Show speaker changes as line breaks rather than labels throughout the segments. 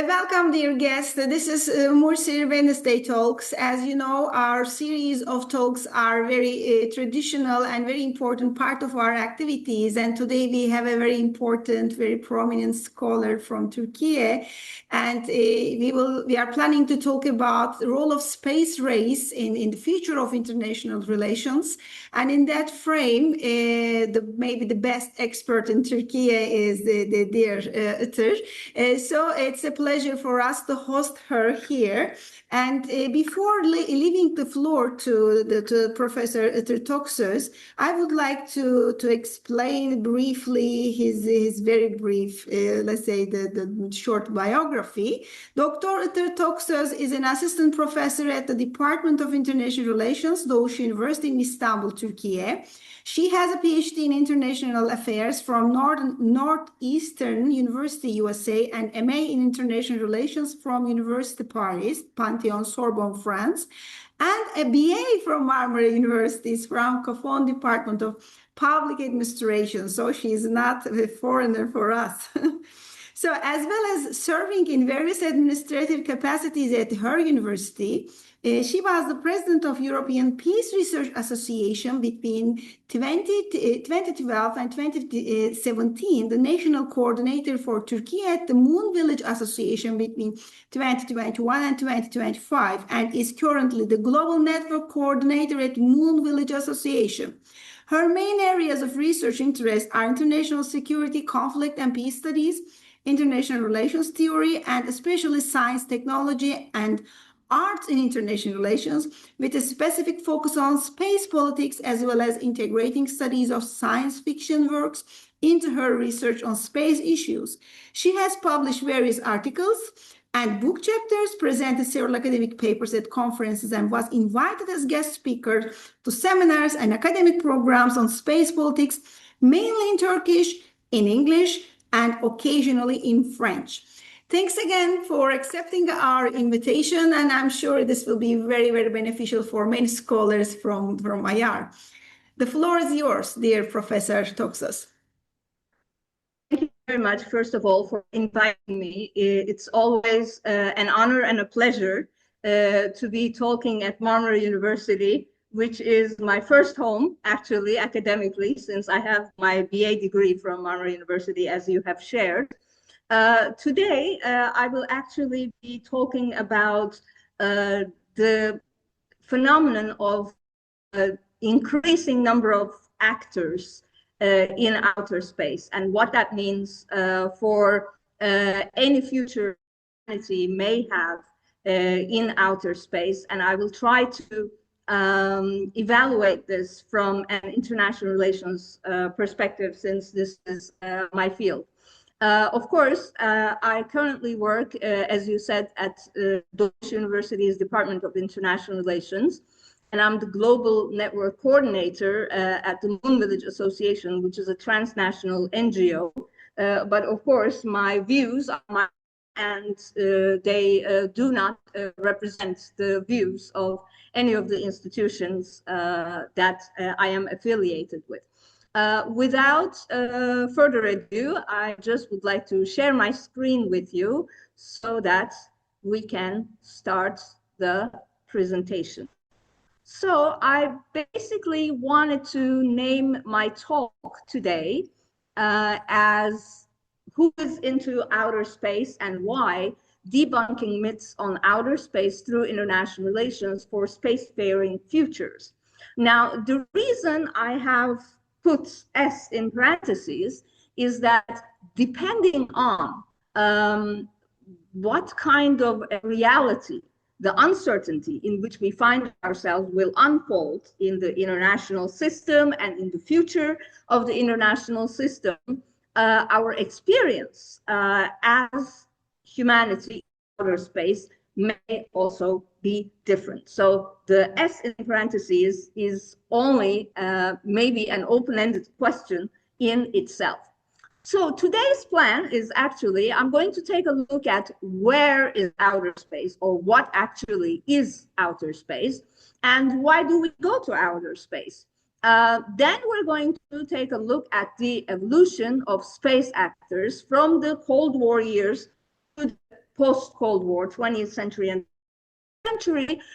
Welcome, dear guests. This is MURCIR Wednesday Talks. As you know, our series of talks are very traditional and very important part of our activities. And today we have a very important, very prominent scholar from Turkey. And we are planning to talk about the role of space race in the future of international relations. And in that frame, maybe the best expert in Turkey is the dear Itır. So it's a pleasure for us to host her here. And before leaving the floor to Professor Toksöz, I would like to explain briefly his very brief, let's say, the short biography. Dr. Itır Toksöz is an assistant professor at the Department of International Relations, Doğuş University in Istanbul, Turkey. She has a PhD in International Affairs from Northeastern University, USA, and MA in International Relations from University Paris, Panthéon-Sorbonne, France, and a BA from Marmara University from Kofon Department of Public Administration. So she's not a foreigner for us. So as well as serving in various administrative capacities at her university, she was the president of European Peace Research Association between 2012 and 2017, the national coordinator for Turkey at the Moon Village Association between 2021 and 2025, and is currently the global network coordinator at Moon Village Association. Her main areas of research interest are international security, conflict and peace studies, international relations theory, and especially science, technology, and arts in international relations, with a specific focus on space politics, as well as integrating studies of science fiction works into her research on space issues. She has published various articles and book chapters, presented several academic papers at conferences, and was invited as guest speaker to seminars and academic programs on space politics, mainly in Turkish, in English, and occasionally in French. Thanks again for accepting our invitation, and I'm sure this will be very, very beneficial for many scholars from IR. The floor is yours, dear Professor Toksöz.
Thank you very much, first of all, for inviting me. It's always an honor and a pleasure to be talking at Marmara University, which is my first home, actually, academically, since I have my BA degree from Marmara University, as you have shared. Today, I will actually be talking about the phenomenon of increasing number of actors in outer space, and what that means for any future humanity may have in outer space. And I will try to evaluate this from an international relations perspective, since this is my field. Of course, I currently work, as you said, at Doğuş University's Department of International Relations, and I'm the global network coordinator at the Moon Village Association, which is a transnational NGO. But of course, my views are mine, and they do not represent the views of any of the institutions that I am affiliated with. Without further ado, I just would like to share my screen with you so that we can start the presentation. So I basically wanted to name my talk today as Who is into Outer Space and Why? Debunking Myths on Outer Space Through International Relations for Spacefaring Futures. Now, the reason I have put S in parentheses is that depending on what kind of a reality, the uncertainty in which we find ourselves will unfold in the international system and in the future of the international system, our experience as humanity in outer space may also be different. So the S in parentheses is only maybe an open-ended question in itself. So today's plan is actually, I'm going to take a look at where is outer space, or what actually is outer space, and why do we go to outer space. Then we're going to take a look at the evolution of space actors from the Cold War years to the post-Cold War, 20th century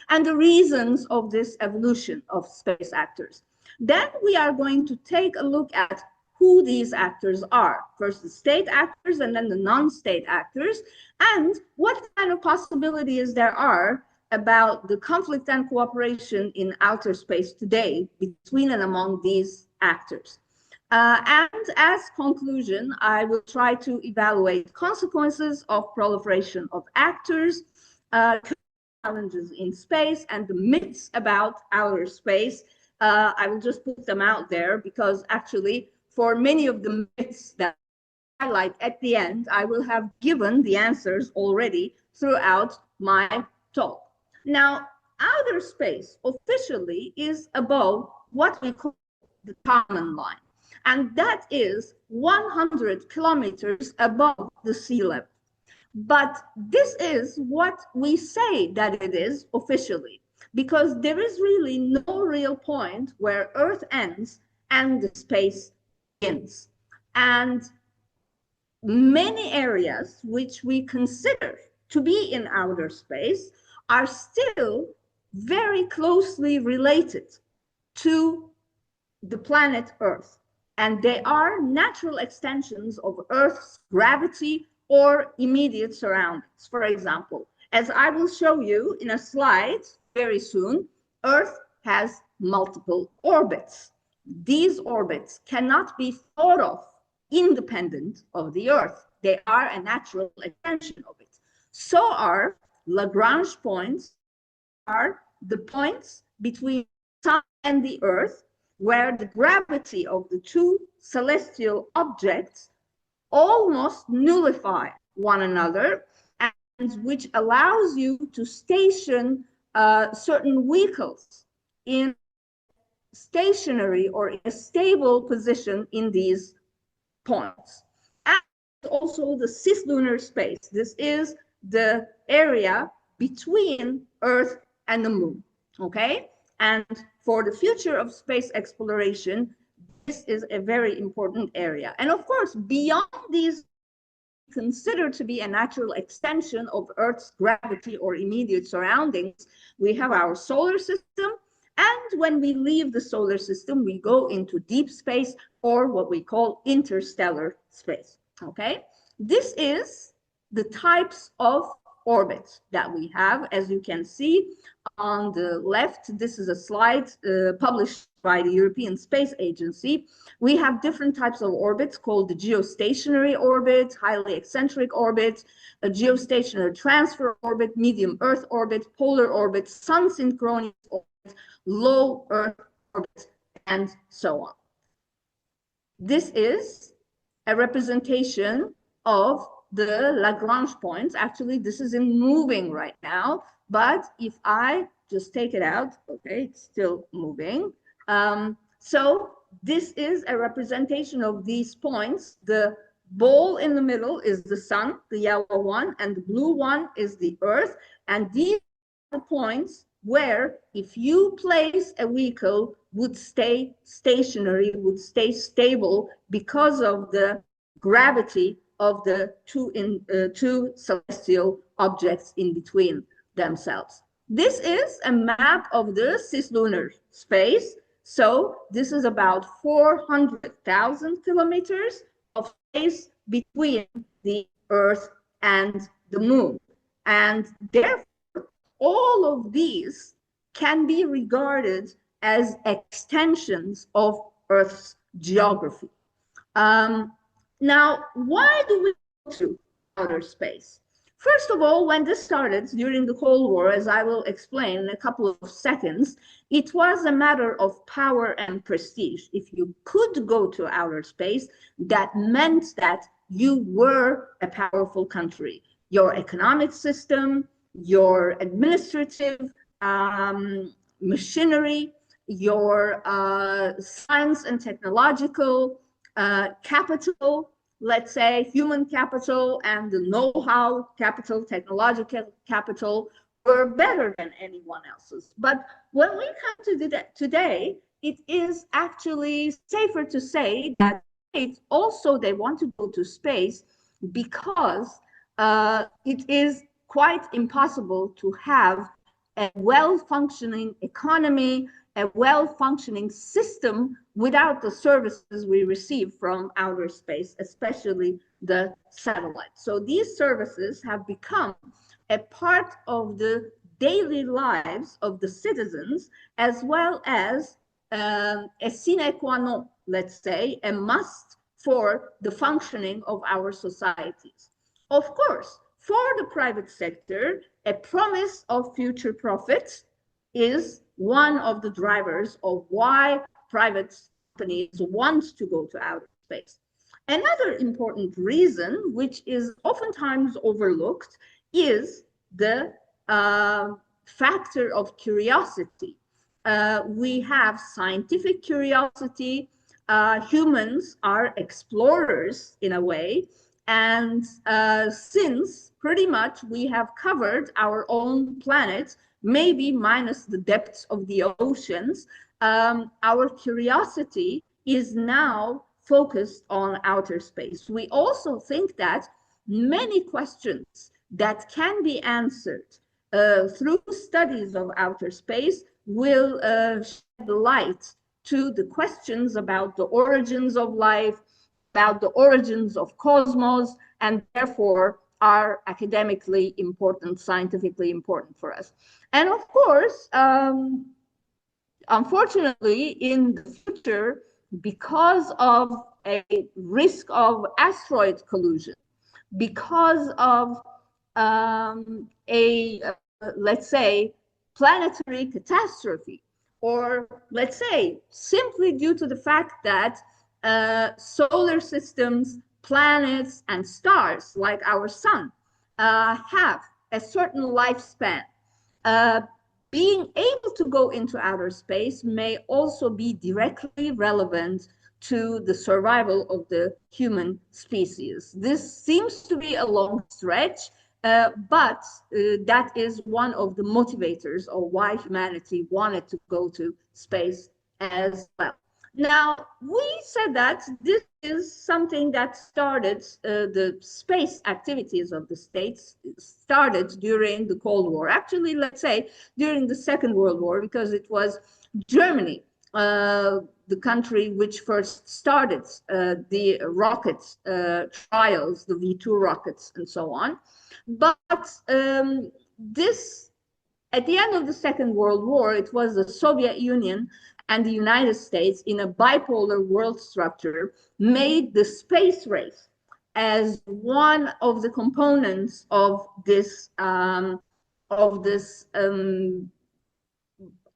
and the reasons of this evolution of space actors. Then we are going to take a look at who these actors are. First the state actors and then the non-state actors, and what kind of possibilities there are about the conflict and cooperation in outer space today between and among these actors. And as conclusion, I will try to evaluate consequences of proliferation of actors, challenges in space, and the myths about outer space. I will just put them out there because actually for many of the myths that I highlight at the end, I will have given the answers already throughout my talk. Now, outer space officially is above what we call the common line, and that is 100 kilometers above the sea level. But this is what we say that it is officially, because there is really no real point where Earth ends and the space begins. And many areas which we consider to be in outer space are still very closely related to the planet Earth. And they are natural extensions of Earth's gravity or immediate surroundings. For example, as I will show you in a slide very soon, Earth has multiple orbits. These orbits cannot be thought of independent of the Earth. They are a natural extension of it. So are Lagrange points, are the points between the Sun and the Earth, where the gravity of the two celestial objects almost nullify one another, and which allows you to station certain vehicles in stationary or in a stable position in these points. And also the cislunar space. This is the area between Earth and the Moon, okay? And for the future of space exploration, this is a very important area. And of course, beyond these considered to be a natural extension of Earth's gravity or immediate surroundings, we have our solar system. And when we leave the solar system, we go into deep space, or what we call interstellar space, okay? This is the types of orbits that we have. As you can see on the left, this is a slide published by the European Space Agency. We have different types of orbits called the geostationary orbit, highly eccentric orbit, a geostationary transfer orbit, medium Earth orbit, polar orbit, sun synchronous orbit, low Earth orbit, and so on. This is a representation of the Lagrange points. Actually, this is in moving right now, but if I just take it out, okay, it's still moving. So this is a representation of these points. The ball in the middle is the sun, the yellow one, and the blue one is the Earth. And these are the points where if you place a vehicle, would stay stationary, would stay stable because of the gravity of the two celestial objects in between themselves. This is a map of the cislunar space. So this is about 400,000 kilometers of space between the Earth and the Moon. And therefore, all of these can be regarded as extensions of Earth's geography. Now, why do we go to outer space? First of all, when this started during the Cold War, as I will explain in a couple of seconds, it was a matter of power and prestige. If you could go to outer space, that meant that you were a powerful country. Your economic system, your administrative machinery, your science and technological capital, let's say human capital and the know-how capital, technological capital were better than anyone else's. But when we come to today, it is actually safer to say that also they want to go to space because it is quite impossible to have a well-functioning economy, a well-functioning system without the services we receive from outer space, especially the satellites. So these services have become a part of the daily lives of the citizens, as well as a sine qua non, let's say, a must for the functioning of our societies. Of course, for the private sector, a promise of future profits is one of the drivers of why private companies want to go to outer space. Another important reason, which is oftentimes overlooked, is the factor of curiosity. We have scientific curiosity. Humans are explorers in a way. And since pretty much we have covered our own planet, maybe minus the depths of the oceans, our curiosity is now focused on outer space. We also think that many questions that can be answered through studies of outer space will shed light to the questions about the origins of life, about the origins of cosmos, and therefore are academically important, scientifically important for us. And of course, unfortunately, in the future, because of a risk of asteroid collision, because of let's say, planetary catastrophe, or let's say, simply due to the fact that solar systems, planets, and stars like our sun have a certain lifespan. Being able to go into outer space may also be directly relevant to the survival of the human species. This seems to be a long stretch, but that is one of the motivators of why humanity wanted to go to space as well. Now, we said that this is something that started, the space activities of the states started during the Cold War. Actually, let's say during the Second World War, because it was Germany, the country which first started the rocket trials, the V2 rockets and so on. But this, at the end of the Second World War, it was the Soviet Union and the United States, in a bipolar world structure, made the space race as one of the components of this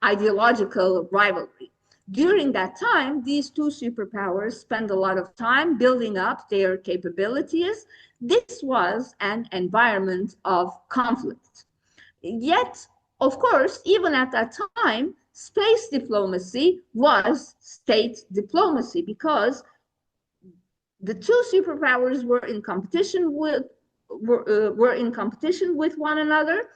ideological rivalry. During that time, these two superpowers spent a lot of time building up their capabilities. This was an environment of conflict. Yet, of course, even at that time, space diplomacy was state diplomacy, because the two superpowers were in competition with one another.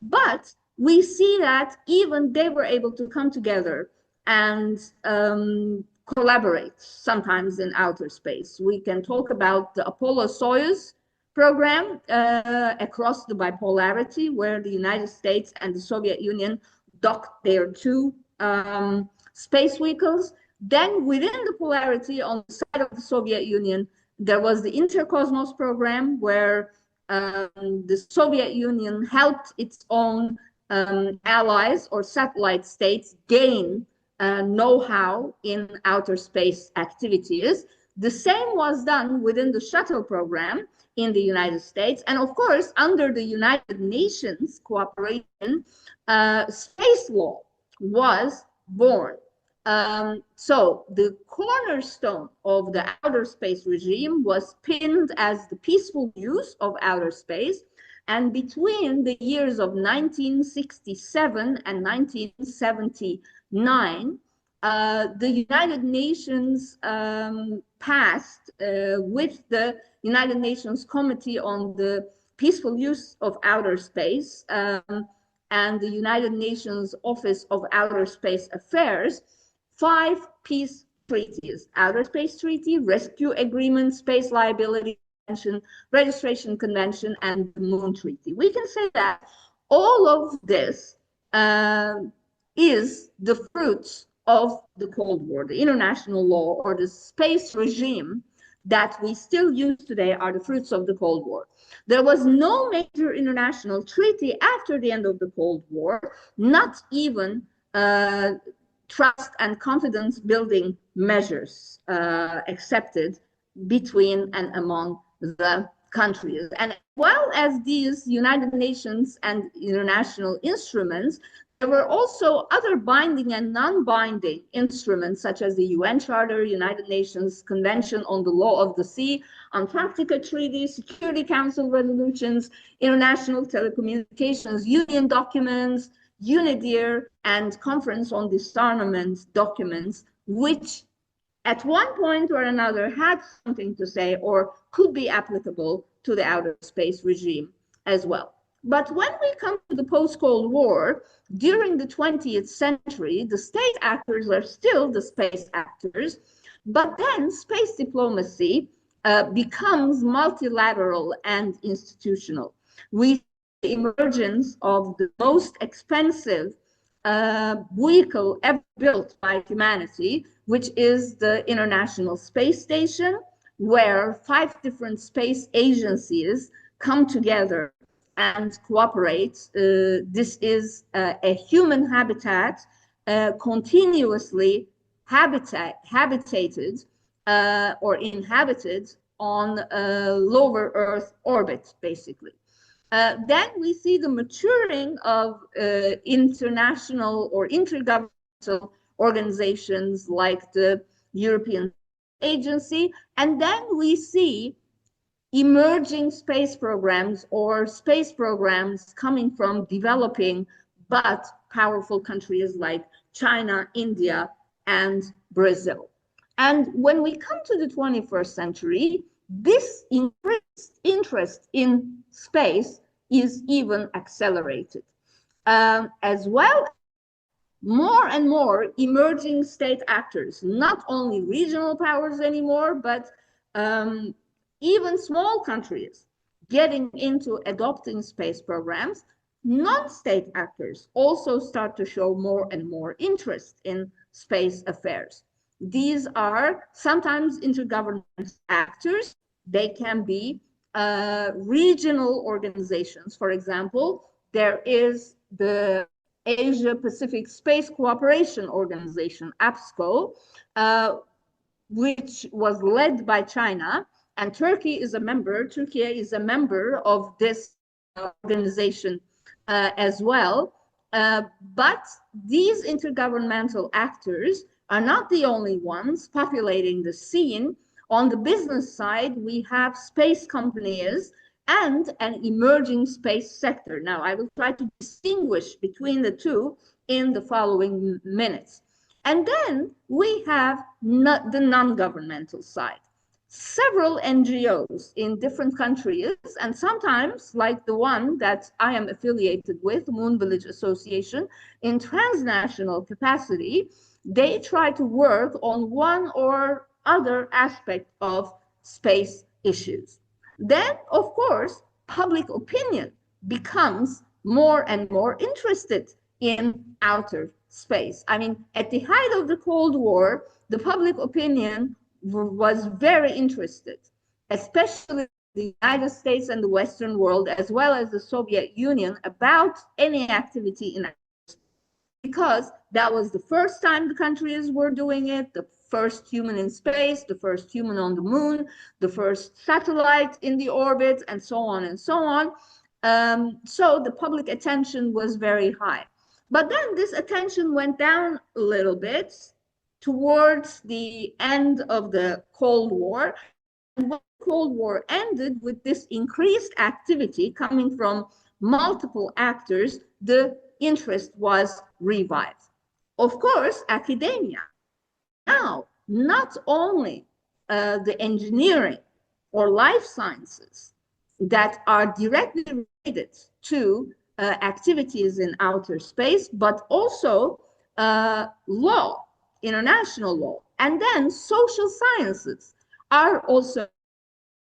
But we see that even they were able to come together and collaborate sometimes in outer space. We can talk about the Apollo-Soyuz program across the bipolarity, where the United States and the Soviet Union docked their two space vehicles. Then within the polarity on the side of the Soviet Union, there was the Intercosmos program, where the Soviet Union helped its own allies or satellite states gain know-how in outer space activities. The same was done within the shuttle program in the United States. And of course, under the United Nations cooperation, space law was born. So the cornerstone of the outer space regime was pinned as the peaceful use of outer space. And between the years of 1967 and 1979, the United Nations passed with the United Nations Committee on the Peaceful Use of Outer Space and the United Nations Office of Outer Space Affairs, 5 peace treaties: Outer Space Treaty, Rescue Agreement, Space Liability Registration Convention, and the Moon Treaty. We can say that all of this is the fruits of the Cold War. The international law or the space regime that we still use today are the fruits of the Cold War. There was no major international treaty after the end of the Cold War, not even trust and confidence building measures accepted between and among the countries. And as well as these United Nations and international instruments, there were also other binding and non-binding instruments, such as the UN Charter, United Nations Convention on the Law of the Sea, Antarctica Treaty, Security Council resolutions, International Telecommunications Union documents, UNIDIR, and Conference on Disarmament documents, which at one point or another had something to say or could be applicable to the outer space regime as well. But when we come to the post-Cold War, during the 20th century, the state actors are still the space actors, but then space diplomacy becomes multilateral and institutional. We see the emergence of the most expensive vehicle ever built by humanity, which is the International Space Station, where 5 different space agencies come together and cooperate. This is a human habitat, continuously habitated or inhabited on lower Earth orbit, basically. Then we see the maturing of international or intergovernmental organizations like the European Agency, and then we see emerging space programs or space programs coming from developing but powerful countries like China, India, and Brazil. And when we come to the 21st century, this increased interest in space is even accelerated. As well, more and more emerging state actors, not only regional powers anymore, but even small countries getting into adopting space programs, non-state actors also start to show more and more interest in space affairs. These are sometimes intergovernmental actors. They can be regional organizations. For example, there is the Asia Pacific Space Cooperation Organization, APSCO, which was led by China, and Turkey is a member. Turkey is a member of this organization as well. But these intergovernmental actors are not the only ones populating the scene. On the business side, we have space companies and an emerging space sector. Now, I will try to distinguish between the two in the following minutes. And then we have the non-governmental side. Several NGOs in different countries, and sometimes like the one that I am affiliated with, the Moon Village Association, in transnational capacity, they try to work on one or other aspect of space issues. Then, of course, public opinion becomes more and more interested in outer space. I mean, at the height of the Cold War, the public opinion was very interested, especially the United States and the Western world, as well as the Soviet Union, about any activity in space, because that was the first time the countries were doing it, the first human in space, the first human on the moon, the first satellite in the orbit, and so on and so on. So the public attention was very high. But then this attention went down a little bit towards the end of the Cold War. And when the Cold War ended with this increased activity coming from multiple actors, the interest was revived. Of course, academia. Now, not only the engineering or life sciences that are directly related to activities in outer space, but also law, international law, and then social sciences are also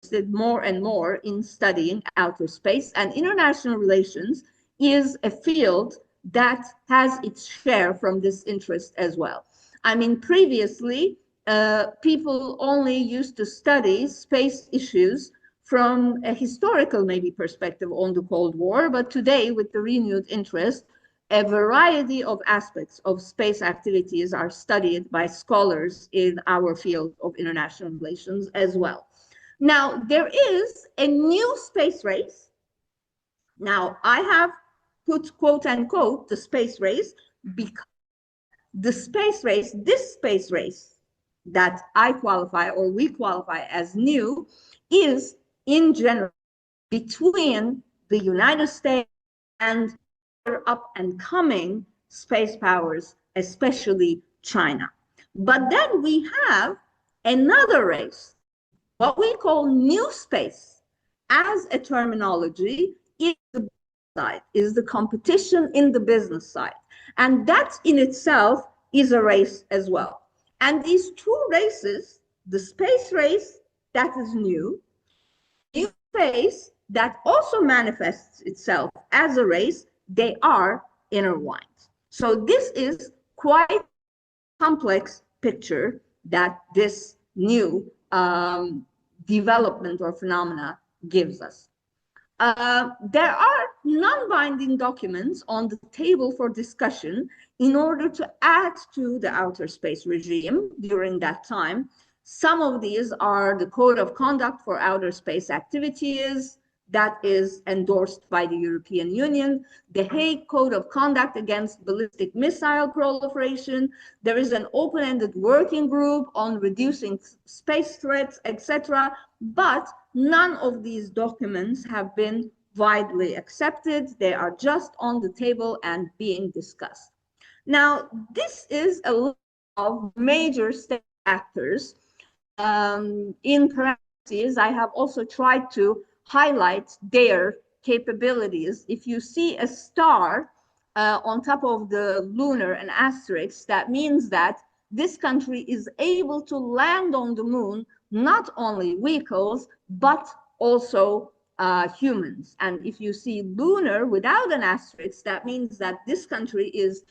interested more and more in studying outer space, and international relations is a field that has its share from this interest as well. I mean, previously, people only used to study space issues from a historical maybe perspective on the Cold War, but today with the renewed interest, a variety of aspects of space activities are studied by scholars in our field of international relations as well. Now, there is a new space race. Now, I have put quote unquote the space race because the space race, this space race that I qualify or we qualify as new, is in general between the United States and up and coming space powers, especially China. But then we have another race, what we call new space as a terminology is the side, is the competition in the business side. And that in itself is a race as well. And these two races, the space race that is new space that also manifests itself as a race, they are intertwined. So this is quite a complex picture that this new development or phenomena gives us. There are non-binding documents on the table for discussion in order to add to the outer space regime during that time. Some of these are the Code of Conduct for Outer Space Activities that is endorsed by the European Union, the Hague Code of Conduct against ballistic missile proliferation. There is an open-ended working group on reducing space threats, etc. But none of these documents have been widely accepted. They are just on the table and being discussed. Now, this is a list of major state actors. In parentheses, I have also tried to highlight their capabilities. If you see a star on top of the lunar and asterisk, that means that this country is able to land on the moon, not only vehicles, but also humans. And if you see lunar without an asterisk, that means that this country is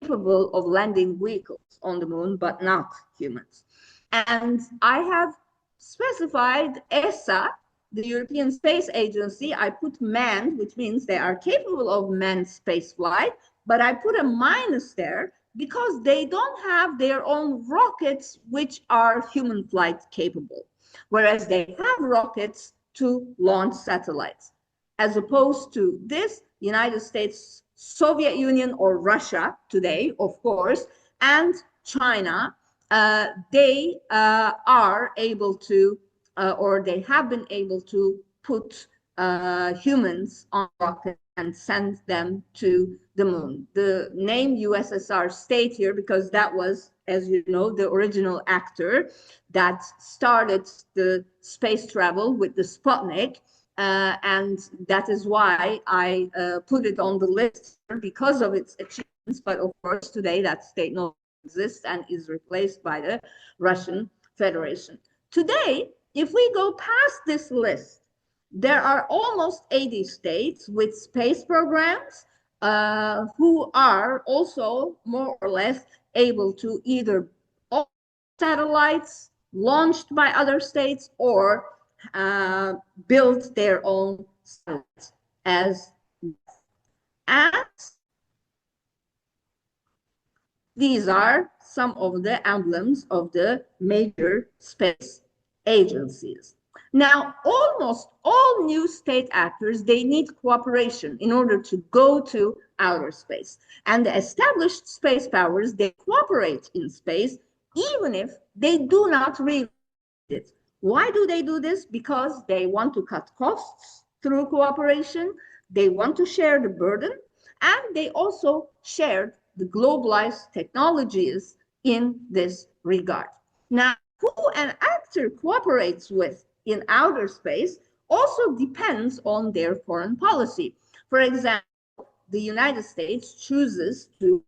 capable of landing vehicles on the moon, but not humans. And I have specified ESA, the European Space Agency. I put manned, which means they are capable of manned space flight, but I put a minus there because they don't have their own rockets which are human flight capable, whereas they have rockets to launch satellites. As opposed to this, United States, Soviet Union, or Russia today, of course, and China, they are able to, or they have been able to put humans on rockets and send them to the moon. The name USSR stayed here because that was, as you know, the original actor that started the space travel with the Sputnik. And that is why I put it on the list because of its achievements. But of course, today that state no exists and is replaced by the Russian Federation. Today, if we go past this list, there are almost 80 states with space programs who are also more or less able to either satellites launched by other states or build their own satellites as and these are some of the emblems of the major space agencies. Now, almost all new state actors, they need cooperation in order to go to outer space. And the established space powers, they cooperate in space, even if they do not realize it. Why do they do this? Because they want to cut costs through cooperation, they want to share the burden, and they also share the globalized technologies in this regard. Now, who an actor cooperates with in outer space also depends on their foreign policy. For example, the United States chooses to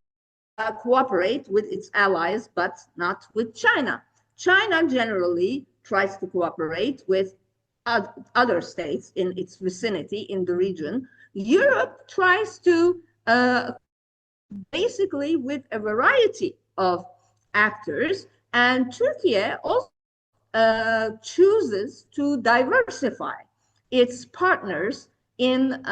cooperate with its allies, but not with China. China generally tries to cooperate with other states in its vicinity in the region. Europe tries to basically with a variety of actors, and Turkey also chooses to diversify its partners in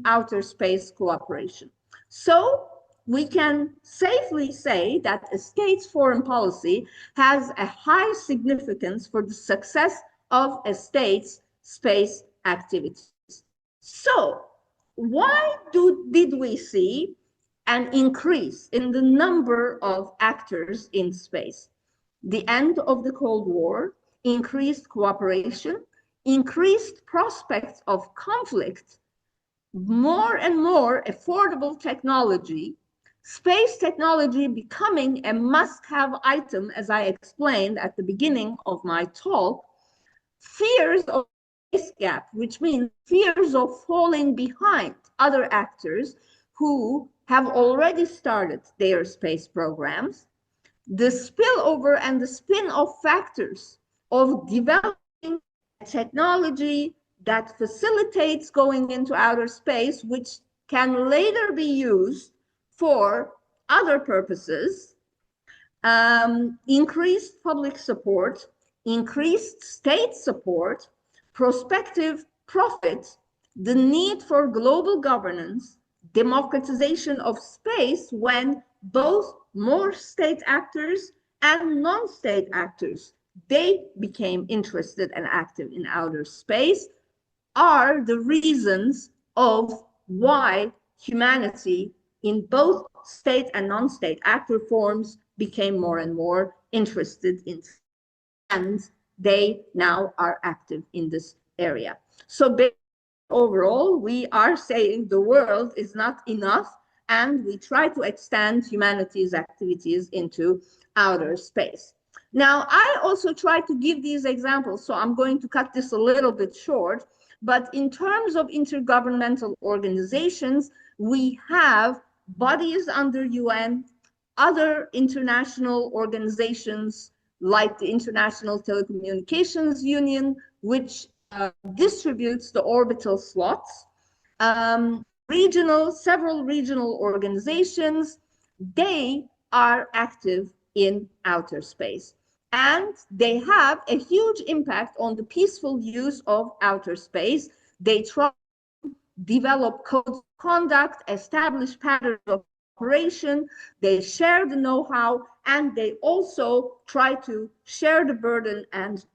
outer space cooperation. So we can safely say that a state's foreign policy has a high significance for the success of a state's space activities. So why did we see an increase in the number of actors in space? The end of the Cold War, increased cooperation, increased prospects of conflict, more and more affordable technology, space technology becoming a must-have item, as I explained at the beginning of my talk, fears of space gap, which means fears of falling behind other actors who have already started their space programs, the spillover and the spin-off factors of developing technology that facilitates going into outer space, which can later be used for other purposes, increased public support, increased state support, prospective profit, the need for global governance, democratization of space when both more state actors and non-state actors, they became interested and active in outer space, are the reasons of why humanity in both state and non-state actor forms became more and more interested in, and they now are active in this area. So overall, we are saying the world is not enough, and we try to extend humanity's activities into outer space. Now, I also try to give these examples, so I'm going to cut this a little bit short, but in terms of intergovernmental organizations, we have bodies under UN, other international organizations like the International Telecommunications Union, which distributes the orbital slots, several regional organizations, they are active in outer space. And they have a huge impact on the peaceful use of outer space. They try to develop codes of conduct, establish patterns of operation, they share the know-how, and they also try to share the burden and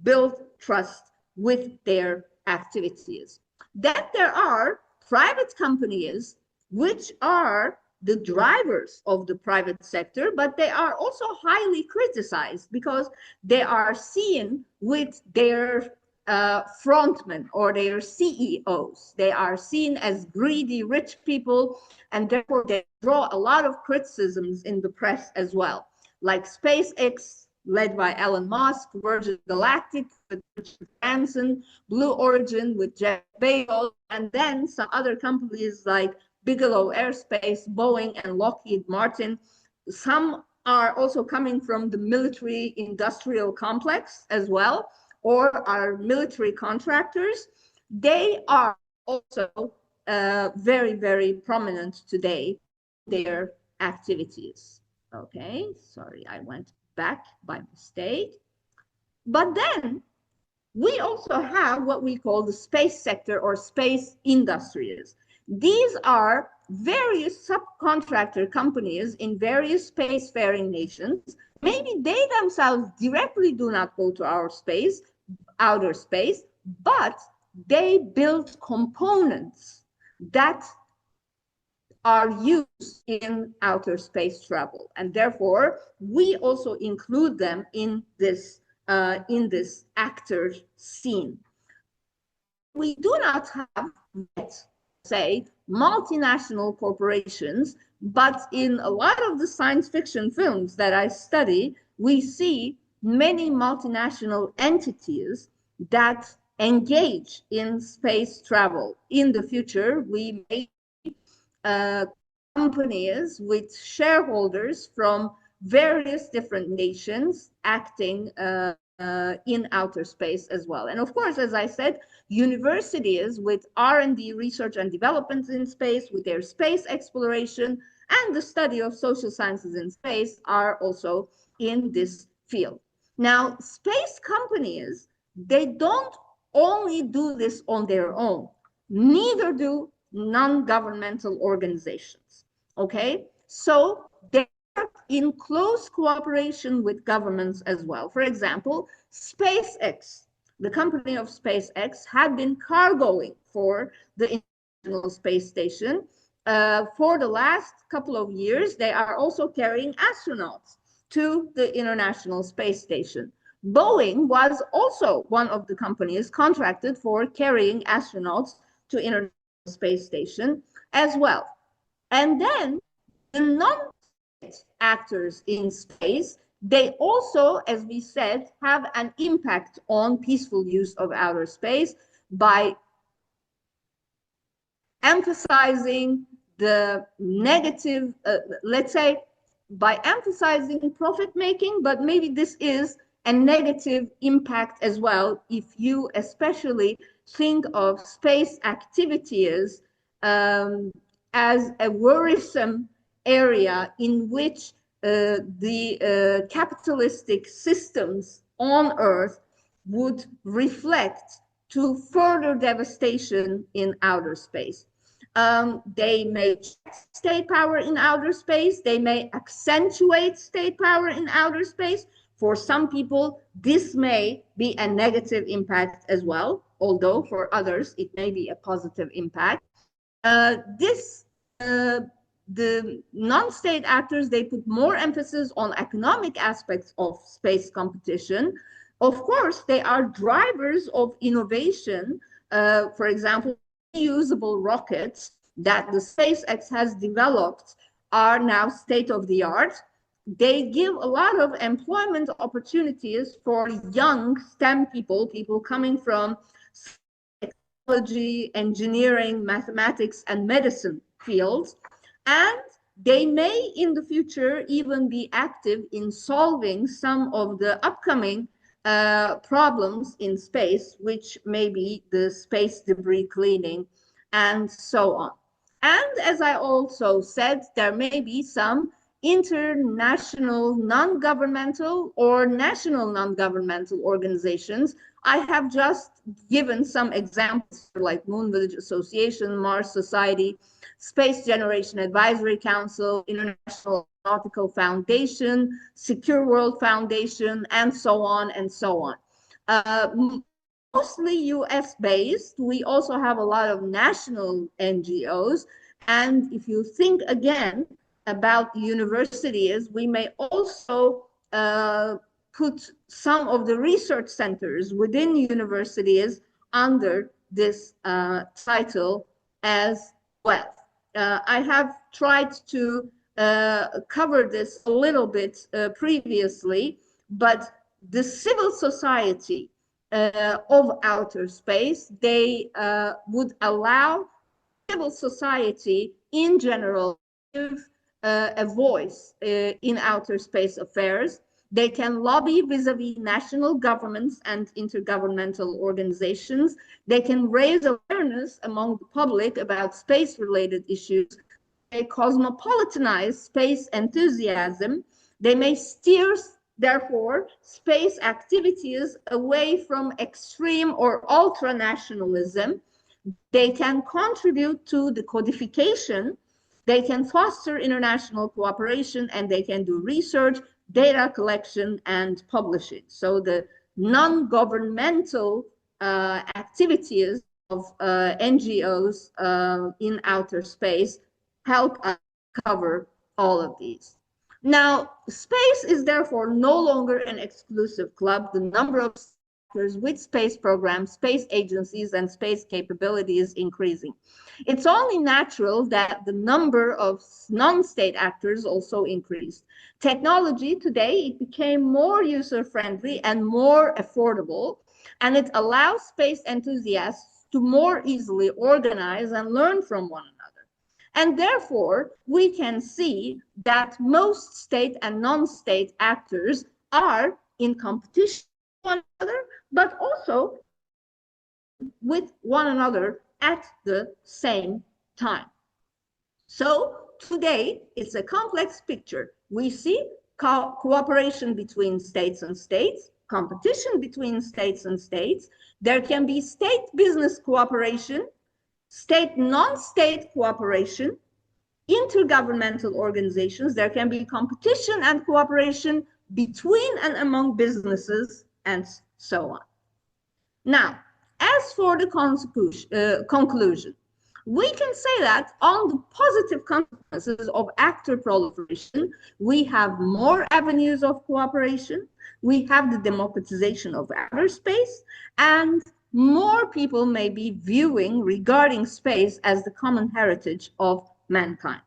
build trust with their activities. Then there are private companies which are the drivers of the private sector, but they are also highly criticized because they are seen with their frontmen or their CEOs. They are seen as greedy, rich people, and therefore they draw a lot of criticisms in the press as well, like SpaceX, led by Elon Musk, Virgin Galactic with Richard Branson, Blue Origin with Jeff Bezos, and then some other companies like Bigelow Aerospace, Boeing, and Lockheed Martin. Some are also coming from the military industrial complex as well, or are military contractors. They are also very, very prominent today in their activities. Okay, sorry, I went back by mistake. But then we also have what we call the space sector or space industries. These are various subcontractor companies in various spacefaring nations. Maybe they themselves directly do not go to outer space, but they build components that are used in outer space travel, and therefore we also include them in this actor scene. We do not have yet, say, multinational corporations, but in a lot of the science fiction films that I study, we see many multinational entities that engage in space travel. In the future, we may companies with shareholders from various different nations acting in outer space as well. And of course, as I said, universities with R&D, research and development in space, with their space exploration and the study of social sciences in space are also in this field. Now, space companies, they don't only do this on their own, neither do non-governmental organizations, okay? So they work in close cooperation with governments as well. For example, SpaceX, the company of SpaceX, had been cargoing for the International Space Station. For the last couple of years, they are also carrying astronauts to the International Space Station. Boeing was also one of the companies contracted for carrying astronauts to International Space Station as well. And then the non-state actors in space, they also, as we said, have an impact on peaceful use of outer space by emphasizing the negative, let's say, by emphasizing profit making, but maybe this is a negative impact as well if you especially think of space activities as a worrisome area in which the capitalistic systems on Earth would reflect to further devastation in outer space. They may check state power in outer space. They may accentuate state power in outer space. For some people, this may be a negative impact as well, although for others, it may be a positive impact. The non-state actors, they put more emphasis on economic aspects of space competition. Of course, they are drivers of innovation. For example, reusable rockets that the SpaceX has developed are now state-of-the-art. They give a lot of employment opportunities for young STEM people, people coming from technology, engineering, mathematics, and medicine fields. And they may in the future even be active in solving some of the upcoming problems in space, which may be the space debris cleaning and so on. And as I also said, there may be some international non-governmental or national non-governmental organizations. I have just given some examples like Moon Village Association, Mars Society, Space Generation Advisory Council, International Nautical Foundation, Secure World Foundation, and so on and so on. Mostly US based. We also have a lot of national NGOs. And if you think again about universities, we may also put some of the research centers within universities under this title as well. I have tried to cover this a little bit previously, but the civil society of outer space, they would allow civil society in general to give a voice in outer space affairs. They can lobby vis-a-vis national governments and intergovernmental organizations. They can raise awareness among the public about space-related issues. They cosmopolitanize space enthusiasm. They may steer, therefore, space activities away from extreme or ultra-nationalism. They can contribute to the codification. They can foster international cooperation, and they can do research, data collection, and publishing. So the non-governmental activities of NGOs in outer space help us cover all of these. Now, space is therefore no longer an exclusive club. The number of actors with space programs, space agencies, and space capability is increasing. It's only natural that the number of non-state actors also increased. Technology today, it became more user-friendly and more affordable, and it allows space enthusiasts to more easily organize and learn from one another. And therefore, we can see that most state and non-state actors are in competition one another, but also with one another at the same time. So today, it's a complex picture. We see cooperation between states and states, competition between states and states. There can be state business cooperation, state non-state cooperation, intergovernmental organizations. There can be competition and cooperation between and among businesses, and so on. Now, as for the conclusion, we can say that on the positive consequences of actor proliferation, we have more avenues of cooperation, we have the democratization of outer space, and more people may be viewing regarding space as the common heritage of mankind.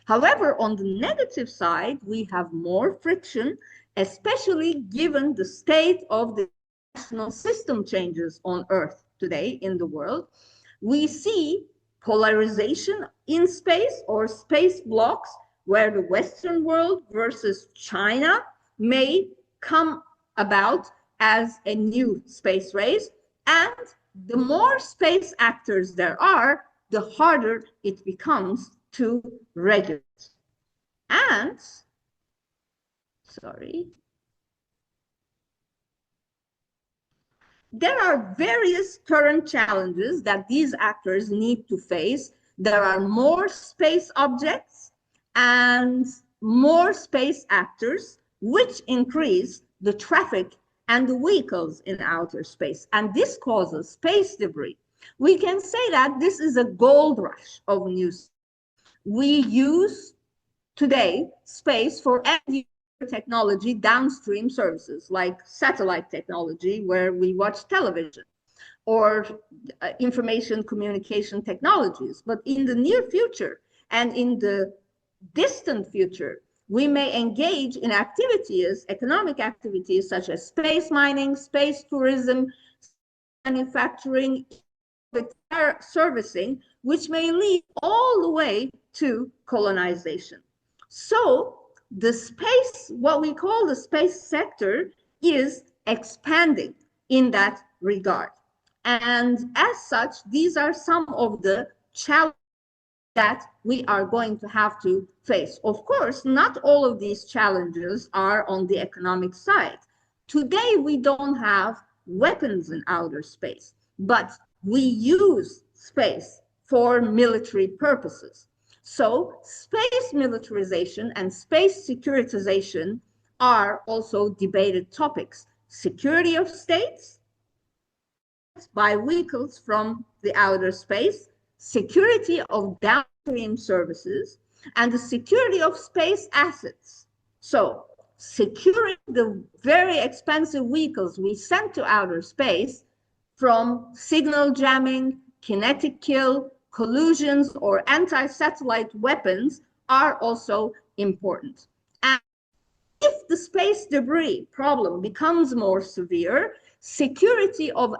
However, on the negative side, we have more friction, especially given the state of the national system changes on Earth today in the world. We see polarization in space, or space blocks, where the Western world versus China may come about as a new space race. And the more space actors there are, the harder it becomes to regulate. And, sorry, there are various current challenges that these actors need to face. There are more space objects and more space actors, which increase the traffic and the vehicles in outer space. And this causes space debris. We can say that this is a gold rush of news. We use today space for end technology downstream services like satellite technology, where we watch television, or information communication technologies. But in the near future and in the distant future, we may engage in activities, economic activities such as space mining, space tourism, manufacturing, servicing, which may lead all the way to colonization. So the space, what we call the space sector, is expanding in that regard. And as such, these are some of the challenges that we are going to have to face. Of course, not all of these challenges are on the economic side. Today, we don't have weapons in outer space, but we use space for military purposes. So space militarization and space securitization are also debated topics. Security of states by vehicles from the outer space, security of downstream services, and the security of space assets. So securing the very expensive vehicles we send to outer space from signal jamming, kinetic kill, collisions, or anti-satellite weapons are also important. And if the space debris problem becomes more severe, security of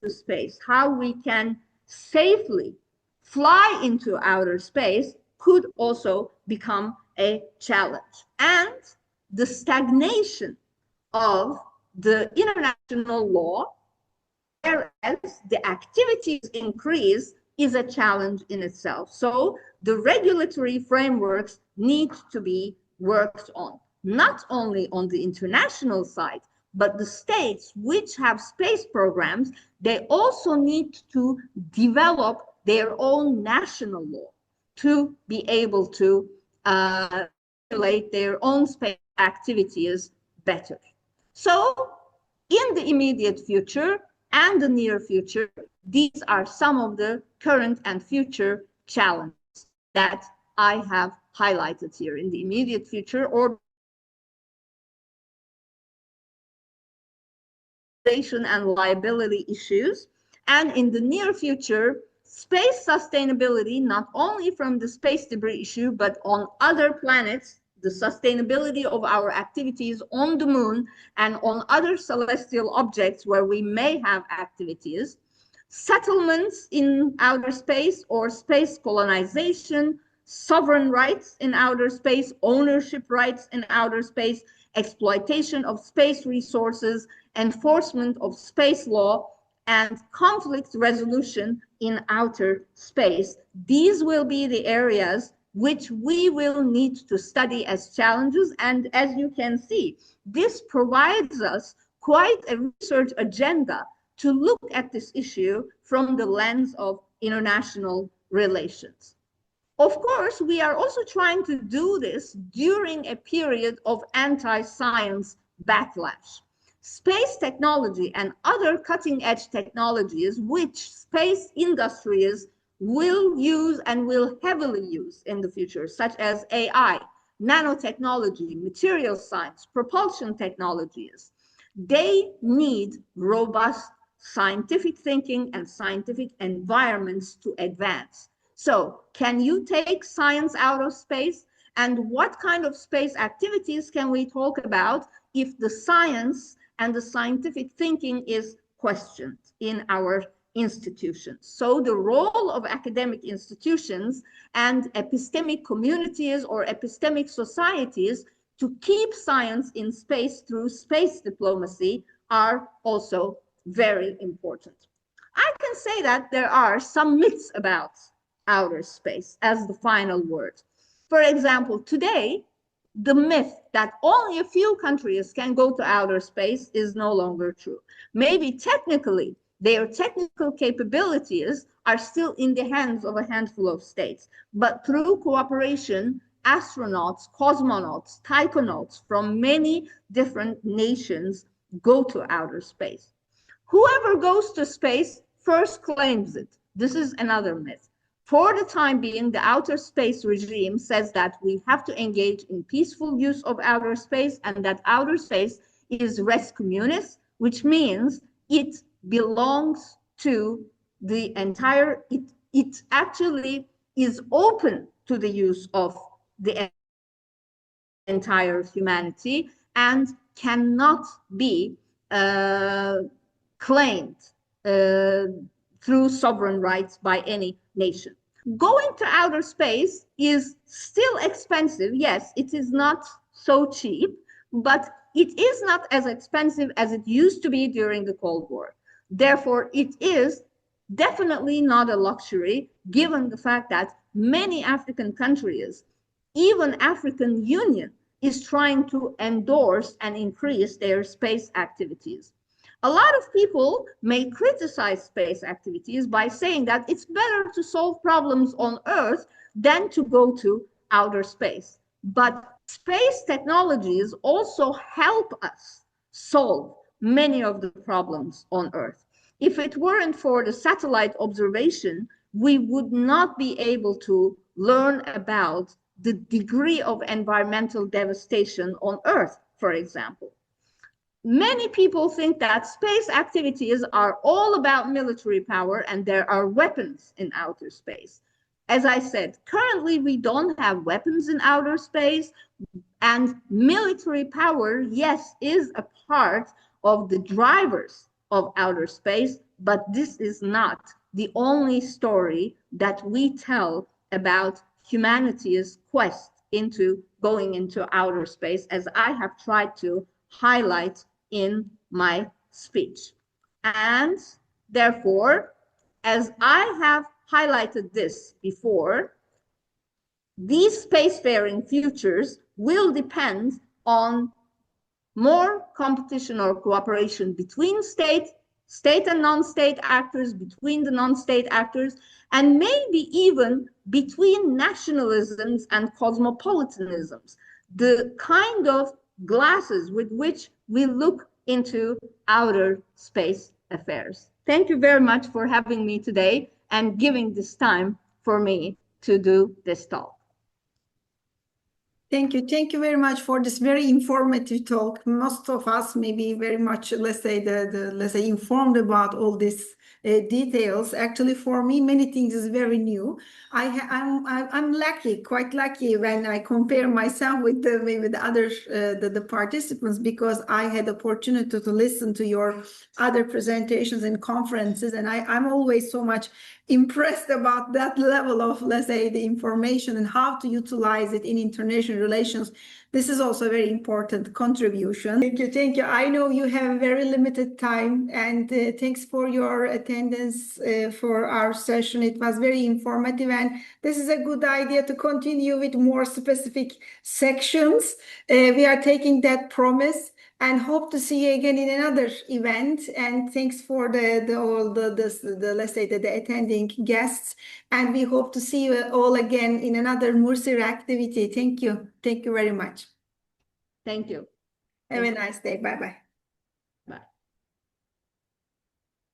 space, how we can safely fly into outer space, could also become a challenge. And the stagnation of the international law, whereas the activities increase, is a challenge in itself. So the regulatory frameworks need to be worked on, not only on the international side, but the states which have space programs, they also need to develop their own national law to be able to regulate their own space activities better. So in the immediate future and the near future, these are some of the current and future challenges that I have highlighted here. In the immediate future, or and liability issues, and in the near future, space sustainability, not only from the space debris issue, but on other planets, the sustainability of our activities on the moon and on other celestial objects where we may have activities, settlements in outer space or space colonization, sovereign rights in outer space, ownership rights in outer space, exploitation of space resources, enforcement of space law, and conflict resolution in outer space. These will be the areas which we will need to study as challenges. And as you can see, this provides us quite a research agenda to look at this issue from the lens of international relations. Of course, we are also trying to do this during a period of anti-science backlash. Space technology and other cutting-edge technologies which space industries will use and will heavily use in the future, such as AI, nanotechnology, material science, propulsion technologies, they need robust scientific thinking and scientific environments to advance. So can you take science out of space? And what kind of space activities can we talk about if the science and the scientific thinking is questioned in our institutions? So the role of academic institutions and epistemic communities or epistemic societies to keep science in space through space diplomacy are also very important. I can say that there are some myths about outer space as the final word. For example, today, the myth that only a few countries can go to outer space is no longer true. Maybe technically, their technical capabilities are still in the hands of a handful of states, but through cooperation, astronauts, cosmonauts, taikonauts from many different nations go to outer space. Whoever goes to space first claims it. This is another myth. For the time being, the outer space regime says that we have to engage in peaceful use of outer space and that outer space is res communis, which means it belongs to the entire, it actually is open to the use of the entire humanity and cannot be claimed through sovereign rights by any nation. Going to outer space is still expensive. Yes, it is not so cheap, but it is not as expensive as it used to be during the Cold War. Therefore, it is definitely not a luxury, given the fact that many African countries, even African Union, is trying to endorse and increase their space activities. A lot of people may criticize space activities by saying that it's better to solve problems on Earth than to go to outer space. But space technologies also help us solve many of the problems on Earth. If it weren't for the satellite observation, we would not be able to learn about the degree of environmental devastation on Earth, for example. Many people think that space activities are all about military power and there are weapons in outer space. As I said, currently we don't have weapons in outer space, and military power, yes, is a part of the drivers of outer space, but this is not the only story that we tell about humanity's quest into going into outer space, as I have tried to highlight in my speech. And therefore, as I have highlighted this before, these spacefaring futures will depend on more competition or cooperation between state and non-state actors, between the non-state actors, and maybe even between nationalisms and cosmopolitanisms. The kind of glasses with which we look into outer space affairs. Thank you very much for having me today and giving this time for me to do this talk.
Thank you. Thank you very much for this very informative talk. Most of us may be very much, let's say, informed about all this details. Actually, for me, many things is very new. I'm lucky, quite lucky when I compare myself with maybe the other the participants, because I had the opportunity to listen to your other presentations and conferences, and I'm always so much impressed about that level of, let's say, the information and how to utilize it in international relations. This is also a very important contribution. Thank you. Thank you. I know you have very limited time, and thanks for your attendance for our session. It was very informative, and this is a good idea to continue with more specific sections. We are taking that promise and hope to see you again in another event. And thanks for all the let's say the attending guests. And we hope to see you all again in another MURCIR activity. Thank you. Thank you very much.
Thank you.
Have a nice day. Bye bye.